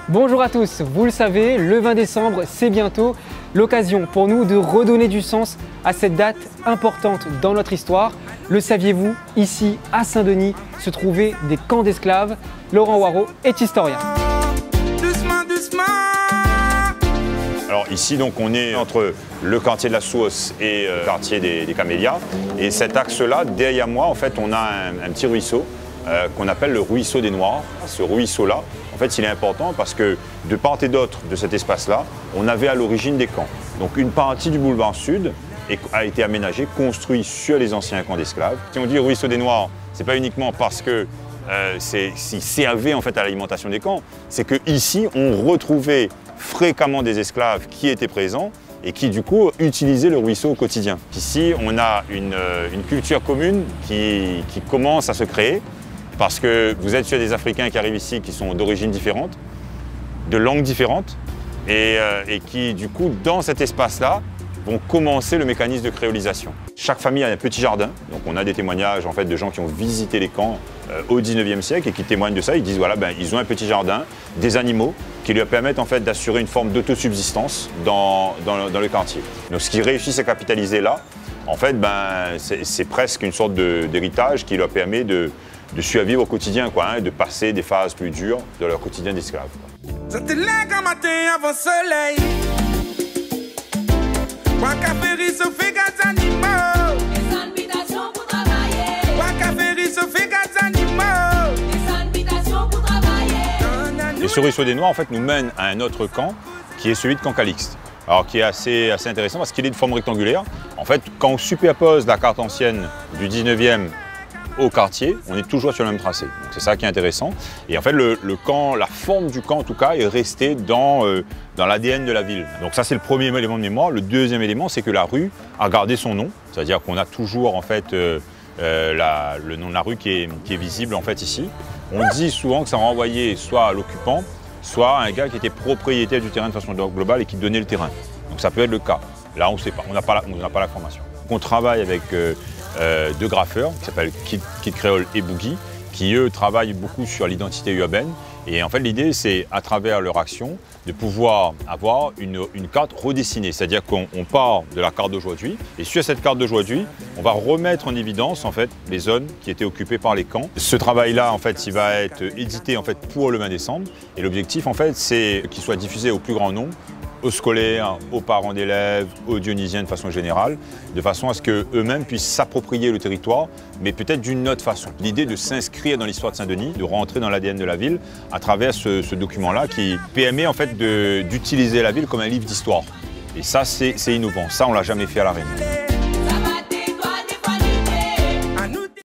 Bonjour à tous, vous le savez, le 20 décembre, c'est bientôt l'occasion pour nous de redonner du sens à cette date importante dans notre histoire. Le saviez-vous, ici à Saint-Denis se trouvaient des camps d'esclaves. Laurent Waro est historien. Alors ici donc on est entre le quartier de la Souhausse et le quartier des Camélias. Et cet axe-là, derrière moi, en fait, on a un petit ruisseau qu'on appelle le ruisseau des Noirs. Ce ruisseau-là, en fait, il est important parce que de part et d'autre de cet espace-là, on avait à l'origine des camps. Donc une partie du boulevard Sud a été aménagée, construite sur les anciens camps d'esclaves. Si on dit ruisseau des Noirs, c'est pas uniquement parce que s'il servait en fait à l'alimentation des camps, c'est qu'ici on retrouvait fréquemment des esclaves qui étaient présents et qui du coup utilisaient le ruisseau au quotidien. Ici on a une culture commune qui commence à se créer parce que vous êtes sur des Africains qui arrivent ici qui sont d'origines différentes, de langues différentes et qui du coup dans cet espace-là vont commencer le mécanisme de créolisation. Chaque famille a un petit jardin, donc on a des témoignages en fait, de gens qui ont visité les camps au 19e siècle et qui témoignent de ça. Ils disent voilà, ils ont un petit jardin, des animaux qui leur permettent en fait, d'assurer une forme d'autosubsistance dans le quartier. Donc ce qu'ils réussissent à capitaliser là, en fait, c'est presque une sorte d'héritage qui leur permet de survivre au quotidien, quoi, hein, de passer des phases plus dures de leur quotidien d'esclave. Et ce ruisseau des Noirs en fait, nous mène à un autre camp qui est celui de Camp Calixte. Alors qui est assez intéressant parce qu'il est de forme rectangulaire. En fait, quand on superpose la carte ancienne du 19e au quartier, on est toujours sur le même tracé. C'est ça qui est intéressant. Et en fait, le camp, la forme du camp en tout cas, est restée dans l'ADN de la ville. Donc ça, c'est le premier élément de mémoire. Le deuxième élément, c'est que la rue a gardé son nom. C'est-à-dire qu'on a toujours en fait le nom de la rue qui est visible en fait ici. On dit souvent que ça renvoyait soit à l'occupant, soit à un gars qui était propriétaire du terrain de façon globale et qui donnait le terrain. Donc ça peut être le cas. Là, on ne sait pas. On n'a pas l'information. On travaille avec deux graffeurs qui s'appellent Kid Creole et Boogie, qui eux travaillent beaucoup sur l'identité urbaine. Et en fait l'idée c'est à travers leur action de pouvoir avoir une carte redessinée. C'est-à-dire qu'on part de la carte d'aujourd'hui et sur cette carte d'aujourd'hui on va remettre en évidence en fait, les zones qui étaient occupées par les camps. Ce travail-là en fait, il va être édité en fait, pour le 20 décembre et l'objectif en fait, c'est qu'il soit diffusé au plus grand nombre, aux scolaires, aux parents d'élèves, aux dionysiens de façon générale, de façon à ce qu'eux-mêmes puissent s'approprier le territoire, mais peut-être d'une autre façon. L'idée de s'inscrire dans l'histoire de Saint-Denis, de rentrer dans l'ADN de la ville à travers ce document-là qui permet en fait d'utiliser la ville comme un livre d'histoire. Et ça, c'est innovant. Ça, on ne l'a jamais fait à La Réunion.